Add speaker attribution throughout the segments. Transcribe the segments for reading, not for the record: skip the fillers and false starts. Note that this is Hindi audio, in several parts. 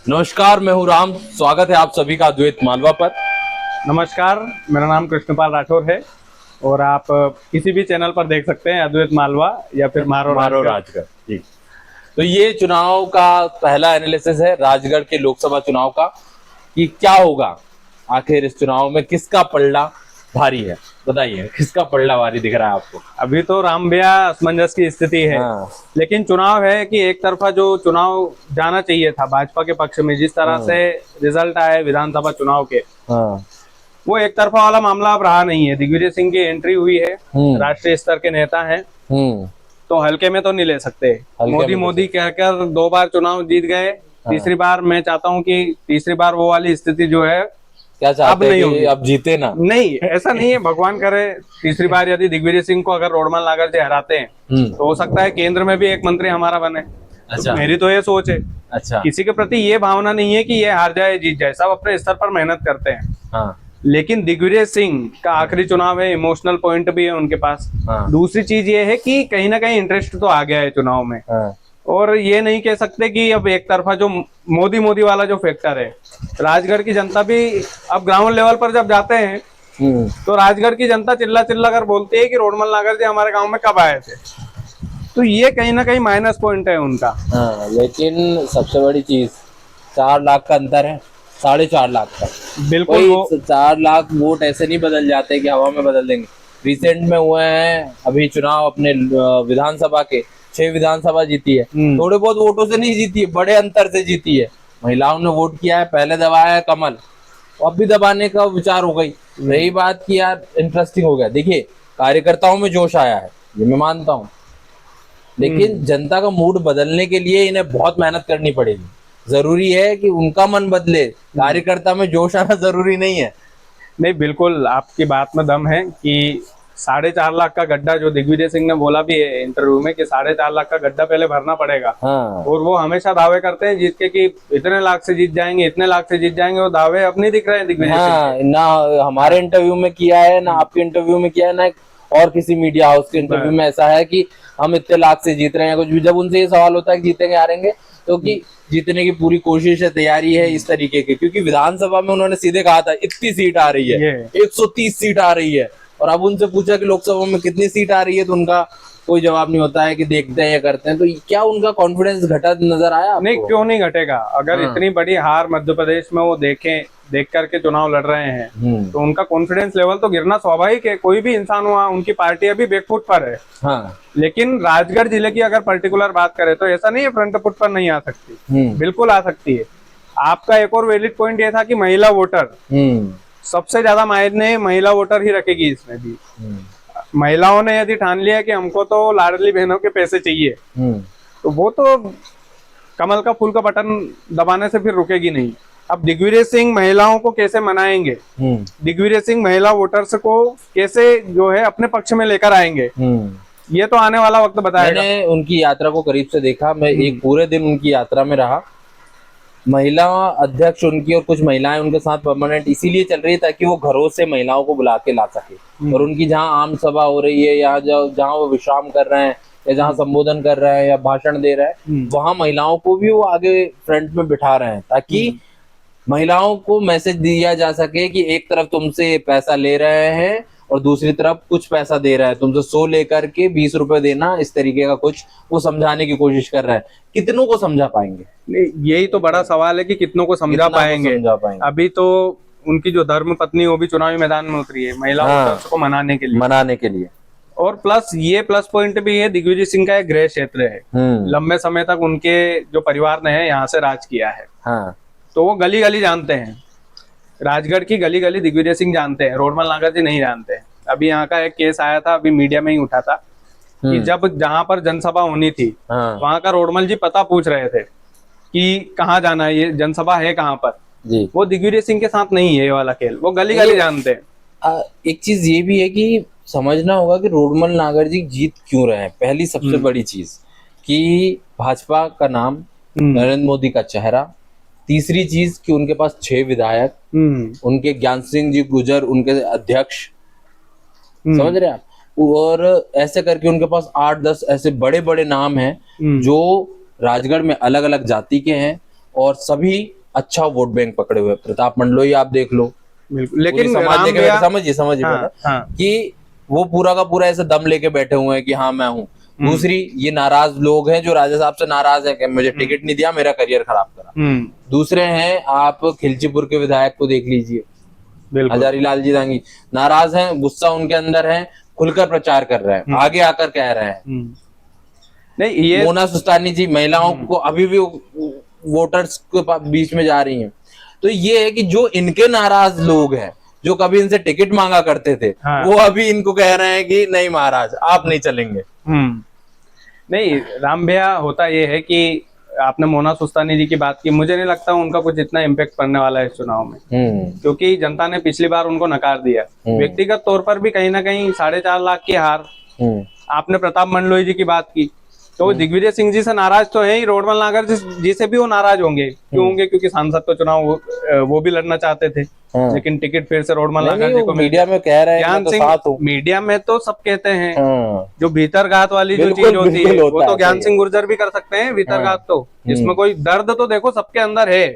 Speaker 1: नमस्कार, मैं हूं राम। स्वागत है आप सभी का अद्वैत मालवा पर।
Speaker 2: नमस्कार, मेरा नाम कृष्णपाल राठौर है और आप किसी भी चैनल पर देख सकते हैं अद्वैत मालवा या फिर मारो
Speaker 1: मारो
Speaker 2: राजगढ़।
Speaker 1: राजगढ़ जी। तो ये चुनाव का पहला एनालिसिस है राजगढ़ के लोकसभा चुनाव का, कि क्या होगा आखिर इस चुनाव में, किसका पलड़ा भारी है। बताइए, किसका पलड़ा भारी दिख रहा है आपको?
Speaker 2: अभी तो राम भैया असमंजस की स्थिति है,
Speaker 1: हाँ।
Speaker 2: लेकिन चुनाव है कि एक तरफा जो चुनाव जाना चाहिए था भाजपा के पक्ष में, जिस तरह
Speaker 1: हाँ।
Speaker 2: से रिजल्ट आए विधानसभा चुनाव के,
Speaker 1: हाँ।
Speaker 2: वो एक तरफा वाला मामला अब रहा नहीं है। दिग्विजय सिंह की एंट्री हुई है,
Speaker 1: हम्म।
Speaker 2: राष्ट्रीय स्तर के नेता हैं,
Speaker 1: हम्म।
Speaker 2: तो हल्के में तो नहीं ले सकते।
Speaker 1: हल्के
Speaker 2: मोदी
Speaker 1: में
Speaker 2: मोदी कहकर 2 बार चुनाव जीत गए, तीसरी बार मैं चाहता हूं कि तीसरी बार वो वाली स्थिति जो है
Speaker 1: क्या
Speaker 2: अब
Speaker 1: चाहते हैं
Speaker 2: नहीं
Speaker 1: कि
Speaker 2: होगी।
Speaker 1: अब जीते ना?
Speaker 2: नहीं, ऐसा नहीं है, भगवान करे तीसरी बार यदि दिग्विजय सिंह को अगर रोडमल नागर जी हराते हैं तो हो सकता है केंद्र में भी एक मंत्री हमारा बने।
Speaker 1: अच्छा।
Speaker 2: तो मेरी तो ये सोच है,
Speaker 1: अच्छा।
Speaker 2: किसी के प्रति ये भावना नहीं है कि ये हार जाए जीत जाए, सब अपने स्तर पर मेहनत करते हैं।
Speaker 1: हाँ।
Speaker 2: लेकिन दिग्विजय सिंह का आखिरी चुनाव है, इमोशनल पॉइंट भी है उनके पास।
Speaker 1: हाँ।
Speaker 2: दूसरी चीज ये है कि कहीं ना कहीं इंटरेस्ट तो आ गया है चुनाव में,
Speaker 1: हाँ।
Speaker 2: और ये नहीं कह सकते कि अब एक तरफा जो मोदी मोदी वाला जो फैक्टर है, राजगढ़ की जनता भी अब ग्राउंड लेवल पर जब जाते हैं तो राजगढ़ की जनता चिल्ला चिल्ला कर बोलती है कि रोडमल नागर जी हमारे गांव में कब आए थे। तो ये कहीं ना कहीं माइनस पॉइंट है उनका।
Speaker 1: हाँ, लेकिन सबसे बड़ी चीज 4 लाख का अंतर है, 4.5 लाख का।
Speaker 2: बिल्कुल
Speaker 1: कोई
Speaker 2: वो
Speaker 1: 4 लाख वोट ऐसे नहीं बदल जाते कि हवा में बदल देंगे। रिसेंट में हुए हैं अभी चुनाव अपने विधानसभा के, 6 विधानसभा जीती है। थोड़े बहुत वोटों से नहीं जीती है, बड़े अंतर से जीती है। महिलाओं ने वोट किया है, पहले दबाया है कमल, अब भी दबाने का विचार हो गई। रही बात की यार, इंटरेस्टिंग हो गया। देखिए, कार्यकर्ताओं में जोश आया है, ये मैं मानता हूँ, लेकिन जनता का मूड बदलने के लिए इन्हें बहुत मेहनत करनी पड़ेगी। जरूरी है कि उनका मन बदले, कार्यकर्ता में जोश आना जरूरी नहीं है।
Speaker 2: नहीं, बिल्कुल आपकी बात में दम है कि 4.5 लाख का गड्ढा, जो दिग्विजय सिंह ने बोला भी है इंटरव्यू में कि 4.5 लाख का गड्ढा पहले भरना पड़ेगा।
Speaker 1: हाँ।
Speaker 2: और वो हमेशा दावे करते हैं जीत के कि इतने लाख से जीत जाएंगे, इतने लाख से जीत जाएंगे, वो दावे अब नहीं दिख रहे हैं दिग्विजय सिंह
Speaker 1: हाँ, ना हमारे इंटरव्यू में किया है, ना आपके इंटरव्यू में किया है, ना और किसी मीडिया हाउस के इंटरव्यू में ऐसा है कि हम इतने लाख से जीत रहे हैं कुछ भी। जब उनसे ये सवाल होता है कि जीतेंगे हारेंगे, तो कि जीतने की पूरी कोशिश है, तैयारी है, इस तरीके की। क्योंकि विधानसभा में उन्होंने सीधे कहा था इतनी सीट आ रही है, 130 सीट आ रही है। और अब उनसे पूछा कि लोकसभा में कितनी सीट आ रही है, तो उनका कोई जवाब नहीं होता है कि देखते हैं या करते हैं। तो क्या उनका कॉन्फिडेंस घटा नजर आया आपको?
Speaker 2: नहीं, क्यों नहीं घटेगा। अगर इतनी बड़ी हार मध्य प्रदेश में वो देख करके चुनाव लड़ रहे हैं तो उनका कॉन्फिडेंस लेवल तो गिरना स्वाभाविक है। कोई भी इंसान हुआ, उनकी पार्टी अभी बैकफुट पर है।
Speaker 1: हाँ।
Speaker 2: लेकिन राजगढ़ जिले की अगर पर्टिकुलर बात करें तो ऐसा नहीं है फ्रंट फुट पर नहीं आ सकती, बिल्कुल आ सकती है। आपका एक और वैलिड पॉइंट ये था कि महिला वोटर, सबसे ज्यादा मायने महिला वोटर ही रखेगी इसमें भी। महिलाओं ने यदि ठान लिया कि हमको तो लाडली बहनों के पैसे चाहिए, तो वो तो कमल का फूल का बटन दबाने से फिर रुकेगी नहीं। अब दिग्विजय सिंह महिलाओं को कैसे मनाएंगे, दिग्विजय सिंह महिला वोटर्स को कैसे जो है अपने पक्ष में लेकर आएंगे, ये तो आने वाला वक्त बताएगा।
Speaker 1: मैंने उनकी यात्रा को करीब से देखा, मैं एक पूरे दिन उनकी यात्रा में रहा। महिला अध्यक्ष उनकी और कुछ महिलाएं उनके साथ परमानेंट इसीलिए चल रही है ताकि वो घरों से महिलाओं को बुला के ला सके। और उनकी जहाँ आम सभा हो रही है, या जहाँ वो विश्राम कर रहे हैं, या जहाँ संबोधन कर रहे हैं या भाषण दे रहे हैं, वहां महिलाओं को भी वो आगे फ्रंट में बिठा रहे हैं, ताकि महिलाओं को मैसेज दिया जा सके कि एक तरफ तुमसे पैसा ले रहे हैं और दूसरी तरफ कुछ पैसा दे रहा है, तुमसे 100 लेकर के 20 रुपए देना, इस तरीके का कुछ वो समझाने की कोशिश कर रहा है। कितनों को समझा पाएंगे?
Speaker 2: यही तो बड़ा सवाल है कि कितनों को समझा पाएंगे। अभी तो उनकी जो धर्म पत्नी वो भी चुनावी मैदान में उतरी है महिला वोटर्स को मनाने के लिए। और प्लस ये प्लस पॉइंट भी है, दिग्विजय सिंह का एक गृह क्षेत्र है, लंबे समय तक उनके जो परिवार ने है यहाँ से राज किया है।
Speaker 1: हाँ।
Speaker 2: तो वो गली गली जानते हैं, राजगढ़ की गली गली दिग्विजय सिंह जानते हैं, रोडमल नागर जी नहीं जानते हैं। अभी यहाँ का एक केस आया था, अभी मीडिया में ही उठा था कि जब जहाँ पर जनसभा होनी थी वहां का रोडमल जी पता पूछ रहे थे कि कहाँ जाना है, ये जनसभा है कहाँ पर जी। वो दिग्विजय सिंह के साथ नहीं है ये वाला खेल, वो गली गली जानते हैं।
Speaker 1: एक चीज ये भी है कि समझना होगा कि रोडमल नागर जी जीत क्यों रहे हैं। पहली सबसे बड़ी चीज कि भाजपा का नाम, नरेंद्र मोदी का चेहरा। तीसरी चीज कि उनके पास 6 विधायक, उनके ज्ञान सिंह जी गुजर उनके अध्यक्ष, समझ रहे हैं आप। और ऐसे करके उनके पास 8-10 ऐसे बड़े बड़े नाम हैं जो राजगढ़ में अलग अलग जाति के हैं और सभी अच्छा वोट बैंक पकड़े हुए। प्रताप मंडलोई आप देख लो,
Speaker 2: बिल्कुल। लेकिन
Speaker 1: समाज
Speaker 2: राम
Speaker 1: देखे
Speaker 2: भैया,
Speaker 1: समझिए
Speaker 2: हाँ, हाँ,
Speaker 1: कि वो पूरा का पूरा ऐसे दम लेके बैठे हुए हैं कि हाँ मैं हूँ। दूसरी, ये नाराज लोग हैं जो राजा साहब से नाराज है कि मुझे टिकट नहीं दिया, मेरा करियर खराब करा। दूसरे हैं, आप खिलचीपुर के विधायक को देख लीजिए,
Speaker 2: बिल्कुल।
Speaker 1: हजारी लाल जी दांगी, नाराज हैं, गुस्सा उनके अंदर है, खुलकर प्रचार कर रहे हैं, आगे आकर कह रहे हैं।
Speaker 2: नहीं, ये
Speaker 1: मोना सुस्तानी जी महिलाओं को अभी भी वोटर्स के बीच में जा रही हैं। तो ये है कि जो इनके नाराज लोग हैं, जो कभी इनसे टिकट मांगा करते थे,
Speaker 2: हाँ।
Speaker 1: वो अभी इनको कह रहे हैं कि नहीं महाराज आप नहीं चलेंगे।
Speaker 2: नहीं, राम भैया, होता ये है कि आपने मोना सुस्तानी जी की बात की, मुझे नहीं लगता उनका कुछ इतना इम्पैक्ट पड़ने वाला है इस चुनाव में, क्योंकि जनता ने पिछली बार उनको नकार दिया। व्यक्तिगत तौर पर भी कहीं ना कहीं 4.5 लाख की हार। आपने प्रताप मंडलोई जी की बात की, तो दिग्विजय सिंह जी से नाराज तो है ही, रोडमल नागर जी से भी वो नाराज होंगे। क्यों होंगे? क्योंकि सांसद तो चुनाव वो भी लड़ना चाहते थे, लेकिन टिकट फिर से रोडमल नागर जी को
Speaker 1: मीडिया में कह रहे हैं,
Speaker 2: ज्ञान
Speaker 1: तो
Speaker 2: सिंह,
Speaker 1: साथ हूं।
Speaker 2: मीडिया में तो सब कहते हैं। जो भीतरघात वाली जो चीज होती है वो तो ज्ञान सिंह गुर्जर भी कर सकते हैं। भीतरघात तो इसमें कोई दर्द तो देखो सबके अंदर है।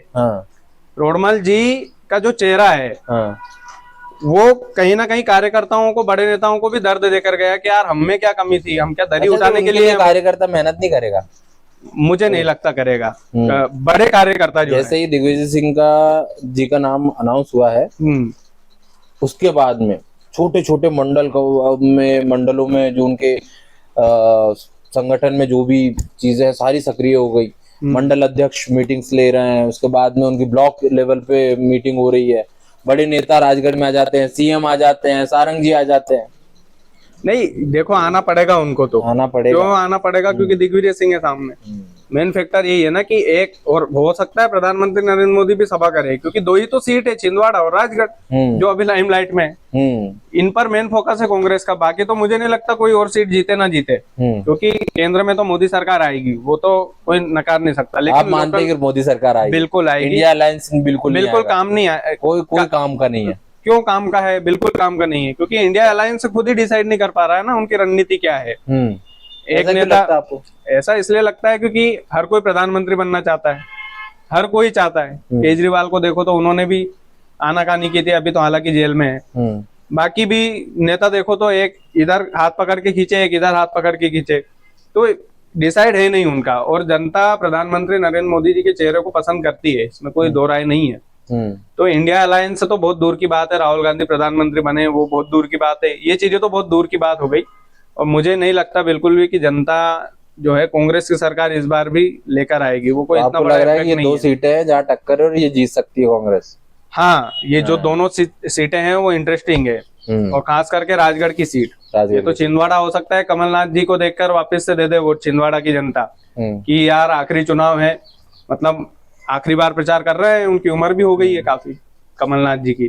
Speaker 2: रोडमल जी का जो चेहरा है वो कहीं ना कहीं कार्यकर्ताओं को, बड़े नेताओं को भी दर्द देकर गया कि यार हम में क्या कमी थी, हम क्या दरी उठाने के लिए।
Speaker 1: कार्यकर्ता मेहनत नहीं करेगा?
Speaker 2: मुझे नहीं लगता करेगा। बड़े कार्यकर्ता जो
Speaker 1: जैसे ही दिग्विजय सिंह जी का नाम अनाउंस हुआ है, उसके बाद में छोटे छोटे मंडलों में जो उनके संगठन में जो भी चीजें हैं सारी सक्रिय हो गई। मंडल अध्यक्ष मीटिंग्स ले रहे हैं, उसके बाद में उनकी ब्लॉक लेवल पे मीटिंग हो रही है, बड़े नेता राजगढ़ में आ जाते हैं, सीएम आ जाते हैं, सारंग जी आ जाते हैं।
Speaker 2: नहीं देखो, आना पड़ेगा उनको, तो
Speaker 1: आना पड़ेगा।
Speaker 2: क्यों आना पड़ेगा? क्योंकि दिग्विजय सिंह है सामने। मेन फैक्टर यही है ना कि एक और हो सकता है प्रधानमंत्री नरेंद्र मोदी भी सभा करे, क्योंकि दो ही तो सीट है, छिंदवाड़ा और राजगढ़, जो अभी लाइमलाइट में है। इन पर मेन फोकस है कांग्रेस का। बाकी तो मुझे नहीं लगता कोई और सीट जीते ना जीते, क्योंकि केंद्र में तो मोदी सरकार आएगी, वो तो कोई नकार नहीं सकता। लेकिन
Speaker 1: आप मानते हैं कि मोदी सरकार आएगी?
Speaker 2: बिल्कुल आएगी।
Speaker 1: इंडिया अलायंस बिल्कुल
Speaker 2: काम नहीं है,
Speaker 1: कोई काम का नहीं है।
Speaker 2: क्यों काम का है? बिल्कुल काम का नहीं है, क्योंकि इंडिया अलायंस खुद ही डिसाइड नहीं कर पा रहा है ना उनकी रणनीति क्या है। एक नेता, ऐसा इसलिए लगता है क्योंकि हर कोई प्रधानमंत्री बनना चाहता है, हर कोई चाहता है। केजरीवाल को देखो तो उन्होंने भी आनाकानी की थी, अभी तो हालांकि जेल में है। बाकी भी नेता देखो तो एक इधर हाथ पकड़ के खींचे, एक इधर हाथ पकड़ के खींचे, तो डिसाइड है नहीं उनका। और जनता प्रधानमंत्री नरेंद्र मोदी जी के चेहरे को पसंद करती है, इसमें कोई दो राय नहीं है। तो इंडिया अलायंस तो बहुत दूर की बात है, राहुल गांधी प्रधानमंत्री बने वो बहुत दूर की बात है, ये चीजें तो बहुत दूर की बात हो गई। और मुझे नहीं लगता बिल्कुल भी कि जनता जो है कांग्रेस की सरकार इस बार भी लेकर आएगी। वो कोई इतना बड़ा
Speaker 1: लग रहा है कि ये 2 सीटें हैं जहाँ टक्कर है और ये जीत सकती है कांग्रेस।
Speaker 2: हाँ, ये जो दोनों सीटें हैं वो इंटरेस्टिंग है, और खास करके राजगढ़ की सीट। ये तो छिंदवाड़ा हो सकता है, कमलनाथ जी को देखकर वापस से दे दे वोट छिंदवाड़ा की जनता, कि यार आखिरी चुनाव है, मतलब आखिरी बार प्रचार कर रहे हैं, उनकी उम्र भी हो गई है काफी कमलनाथ जी की,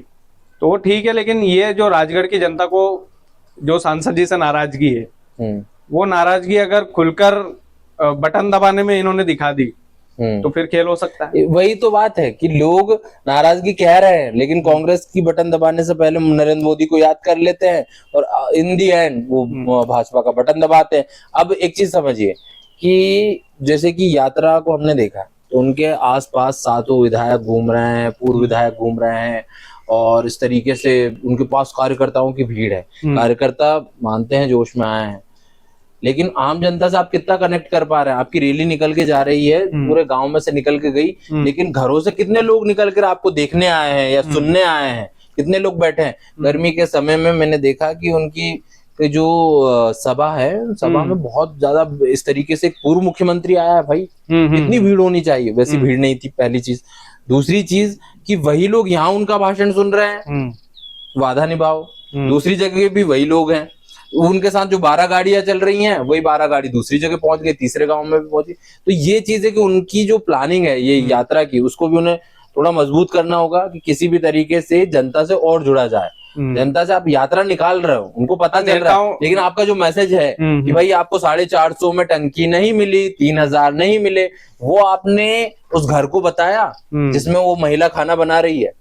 Speaker 2: तो वो ठीक है। लेकिन ये जो राजगढ़ की जनता को जो सांसद जी से नाराजगी है, वो नाराजगी अगर खुलकर बटन दबाने में इन्होंने दिखा दी तो फिर खेल हो सकता है।
Speaker 1: वही तो बात है कि लोग नाराजगी कह रहे हैं, लेकिन कांग्रेस की बटन दबाने से पहले नरेंद्र मोदी को याद कर लेते हैं और इन दी एंड वो भाजपा का बटन दबाते हैं। अब एक चीज समझिए कि जैसे कि यात्रा को हमने देखा तो उनके आसपास 7 विधायक घूम रहे हैं, पूर्व विधायक घूम रहे हैं, और इस तरीके से उनके पास कार्यकर्ताओं की भीड़ है। कार्यकर्ता मानते हैं, जोश में आए हैं, लेकिन आम जनता से आप कितना कनेक्ट कर पा रहे हैं? आपकी रैली निकल के जा रही है, पूरे गांव में से निकल के गई, लेकिन घरों से कितने लोग निकल कर आपको देखने आए हैं या सुनने आए हैं? कितने लोग बैठे हैं? गर्मी के समय में मैंने देखा कि उनकी जो सभा है, सभा में बहुत ज्यादा इस तरीके से पूर्व मुख्यमंत्री आया है भाई। कितनी भीड़ होनी चाहिए? वैसी भीड़ नहीं थी, पहली चीज। दूसरी चीज कि वही लोग यहाँ उनका भाषण सुन रहे हैं, वादा निभाओ। दूसरी जगह भी वही लोग हैं, उनके साथ जो 12 गाड़ियां चल रही हैं, वही 12 गाड़ी दूसरी जगह पहुंच गई, तीसरे गांव में भी पहुंची। तो ये चीज है कि उनकी जो प्लानिंग है ये यात्रा की, उसको भी उन्हें थोड़ा मजबूत करना होगा कि किसी भी तरीके से जनता से और जुड़ा जाए। जनता से आप यात्रा निकाल रहे हो, उनको पता चल रहा है, लेकिन आपका जो मैसेज है कि भाई आपको 450 में टंकी नहीं मिली, 3000 नहीं मिले, वो आपने उस घर को बताया जिसमें वो महिला खाना बना रही है।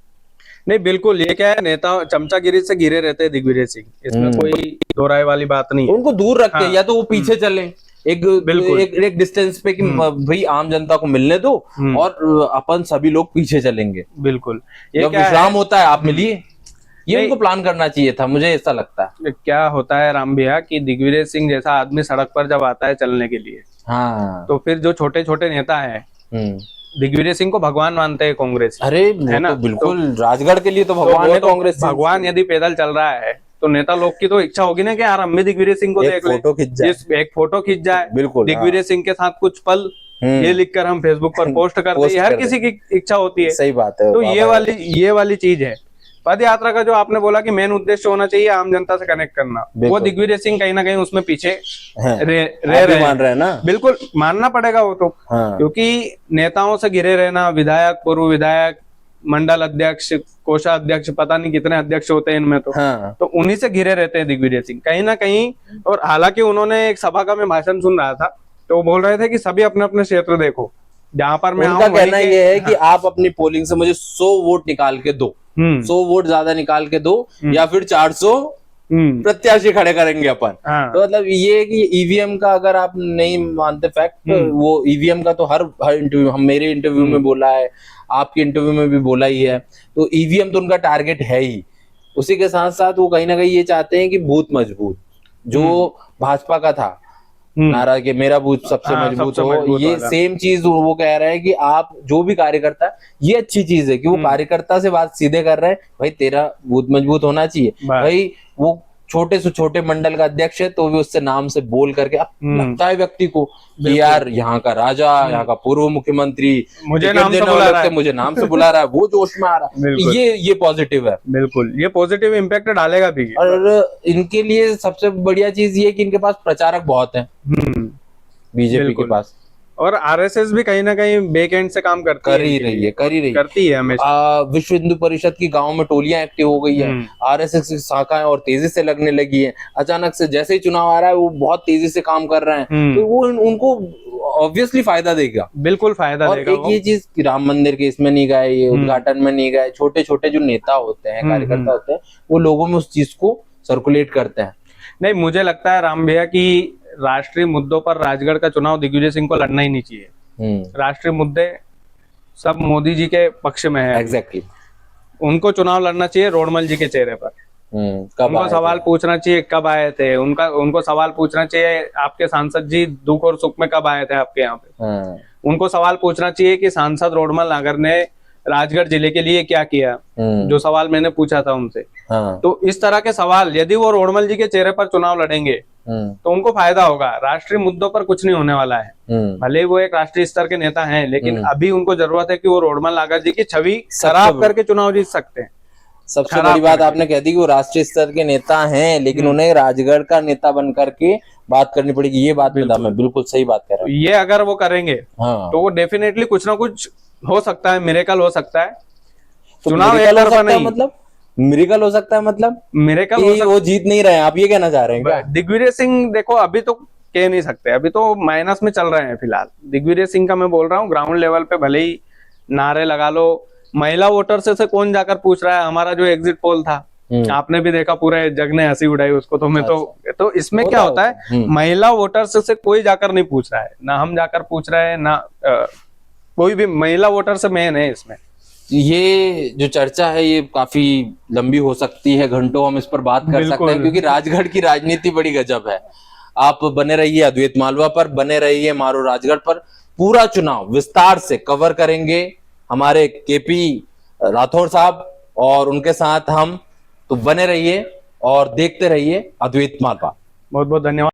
Speaker 2: नहीं बिल्कुल, ये क्या है, नेता चमचागिरी से घिरे रहते हैं दिग्विजय सिंह, इसमें कोई दो राय वाली बात नहीं है।
Speaker 1: उनको दूर रखते हैं, या तो वो पीछे चले, एक डिस्टेंस पे कि भाई आम जनता को मिलने दो और अपन सभी लोग पीछे चलेंगे।
Speaker 2: बिल्कुल, ये
Speaker 1: जब
Speaker 2: क्या
Speaker 1: विश्राम होता है आप मिलिए, ये उनको प्लान करना चाहिए था, मुझे ऐसा लगता है।
Speaker 2: क्या होता है राम भैया कि दिग्विजय सिंह जैसा आदमी सड़क पर जब आता है चलने के लिए,
Speaker 1: हाँ,
Speaker 2: तो फिर जो छोटे छोटे नेता हैं दिग्विजय सिंह को भगवान मानते हैं कांग्रेस,
Speaker 1: अरे
Speaker 2: है ना,
Speaker 1: तो बिल्कुल राजगढ़ के लिए तो भगवान है कांग्रेस।
Speaker 2: भगवान यदि पैदल चल रहा है तो नेता लोग की तो इच्छा होगी ना कि यार हम भी दिग्विजय सिंह को देख ले, एक फोटो खिंच जाए,
Speaker 1: बिल्कुल
Speaker 2: दिग्विजय सिंह के साथ कुछ पल ये लिखकर हम फेसबुक पर पोस्ट कर दें, हर किसी की इच्छा होती है।
Speaker 1: सही बात है।
Speaker 2: तो ये वाली चीज है। पद यात्रा का जो आपने बोला कि मेन उद्देश्य होना चाहिए आम जनता से कनेक्ट करना, वो दिग्विजय सिंह कहीं ना कहीं उसमें पीछे रह मान रहे हैं ना। बिल्कुल मानना पड़ेगा वो तो, क्योंकि नेताओं से घिरे रहना, विधायक, पूर्व विधायक, मंडल अध्यक्ष, कोषाध्यक्ष, पता नहीं कितने अध्यक्ष होते हैं इनमें तो उन्हीं से घिरे रहते हैं दिग्विजय सिंह कहीं ना कहीं। और हालांकि उन्होंने एक सभा का मैं भाषण सुन रहा था तो वो बोल रहे थे कि सभी अपने अपने क्षेत्र देखो, जहां पर मैं
Speaker 1: उनका कहना ये है कि आप अपनी पोलिंग से मुझे 100 वोट निकाल के दो, 100 वोट ज्यादा निकाल के दो, या फिर 400 प्रत्याशी खड़े करेंगे अपन। तो मतलब ये है कि ईवीएम का अगर आप नहीं मानते फैक्ट, वो ईवीएम का तो हर इंटरव्यू, हम मेरे इंटरव्यू में बोला है, आपके इंटरव्यू में भी बोला ही है, तो ईवीएम तो उनका टारगेट है ही। उसी के साथ साथ वो कहीं ना कहीं ये चाहते हैं कि बूथ मजबूत, जो भाजपा का था नारा कि मेरा बूथ सबसे मजबूत हो, ये सेम चीज वो कह रहा है कि आप जो भी कार्यकर्ता है, ये अच्छी चीज है कि वो कार्यकर्ता से बात सीधे कर रहे हैं, भाई तेरा बूथ मजबूत होना चाहिए। भाई वो छोटे से छोटे मंडल का अध्यक्ष है तो भी उससे नाम से बोल करके अब लगता है व्यक्ति को कि यार यहाँ का राजा, यहाँ का पूर्व मुख्यमंत्री मुझे नाम से बुला रहा है, मुझे नाम से बुला रहा है, वो जोश में आ रहा है। ये पॉजिटिव है, बिल्कुल
Speaker 2: ये पॉजिटिव इम्पैक्ट डालेगा भी।
Speaker 1: और इनके लिए सबसे बढ़िया चीज ये कि इनके पास प्रचारक बहुत है बीजेपी के पास,
Speaker 2: और आरएसएस भी कहीं ना कहीं बैक एंड से काम करती है हमेशा।
Speaker 1: विश्व हिंदू परिषद की गांव में टोलियां एक्टिव हो गई है, आरएसएस की शाखाएं और तेजी से लगने लगी है। अचानक से जैसे ही चुनाव आ रहा है वो बहुत तेजी से काम कर रहे हैं, तो वो उनको ऑब्वियसली फायदा देगा, बिल्कुल फायदा देगा। एक ये चीज राम मंदिर के इसमें नहीं गए, ये उद्घाटन में नहीं गए, छोटे छोटे जो नेता होते हैं, कार्यकर्ता होते हैं, वो लोगों में उस चीज को सर्कुलेट करते हैं।
Speaker 2: नहीं, मुझे लगता है राम भैया की राष्ट्रीय मुद्दों पर राजगढ़ का चुनाव दिग्विजय सिंह को लड़ना ही नहीं चाहिए। राष्ट्रीय मुद्दे सब मोदी जी के पक्ष में है।
Speaker 1: एग्जैक्टली।
Speaker 2: उनको चुनाव लड़ना चाहिए रोडमल जी के चेहरे पर। उनको सवाल पूछना चाहिए कब आए थे, उनको सवाल पूछना चाहिए आपके सांसद जी दुख और सुख में कब आए थे आपके यहाँ पे। उनको सवाल पूछना चाहिए कि सांसद रोडमल नागर ने राजगढ़ जिले के लिए क्या किया, जो सवाल मैंने पूछा था उनसे। तो इस तरह के सवाल यदि वो रोडमल जी के चेहरे पर चुनाव लड़ेंगे तो उनको फायदा होगा। राष्ट्रीय मुद्दों पर कुछ नहीं होने वाला है, भले वो एक राष्ट्रीय स्तर के नेता हैं, लेकिन अभी उनको जरूरत है कि वो रोडमल नागर जी की छवि खराब करके चुनाव जीत सकते हैं।
Speaker 1: सबसे बड़ी बात आपने कह दी कि वो राष्ट्रीय स्तर के नेता हैं, लेकिन उन्हें राजगढ़ का नेता बन करके बात करनी पड़ेगी। ये बात मैं बिल्कुल सही बात कह रहा हूँ।
Speaker 2: ये अगर वो करेंगे तो वो डेफिनेटली कुछ ना कुछ हो सकता है, मिरेकल हो सकता है।
Speaker 1: चुनाव एक तरफा नहीं, मतलब मिरेकल हो सकता है, मतलब
Speaker 2: मिरेकल
Speaker 1: वो जीत नहीं रहे हैं, आप ये कहना चाह रहे हैं क्या?
Speaker 2: दिग्विजय सिंह देखो अभी तो कह नहीं सकते, अभी तो माइनस में चल रहे हैं फिलहाल। दिग्विजय सिंह का मैं बोल रहा हूँ ग्राउंड लेवल पे भले ही नारे लगा लो, महिला वोटर से कौन जाकर पूछ रहा है। हमारा जो एग्जिट पोल था आपने भी देखा, पूरे जग ने हंसी उड़ाई उसको। तो मैं तो इसमें क्या होता है, महिला वोटर्स से कोई जाकर नहीं पूछ रहा है, ना हम जाकर पूछ रहे हैं, ना कोई भी महिला वोटर से मेन है इसमें।
Speaker 1: ये जो चर्चा है ये काफी लंबी हो सकती है, घंटों हम इस पर बात कर सकते हैं, क्योंकि राजगढ़ की राजनीति बड़ी गजब है। आप बने रहिए अद्वैत मालवा पर, बने रहिए मारो राजगढ़ पर। पूरा चुनाव विस्तार से कवर करेंगे हमारे केपी राठौर साहब और उनके साथ हम। तो बने रहिए और देखते रहिए अद्वैत मालवा।
Speaker 2: बहुत बहुत धन्यवाद।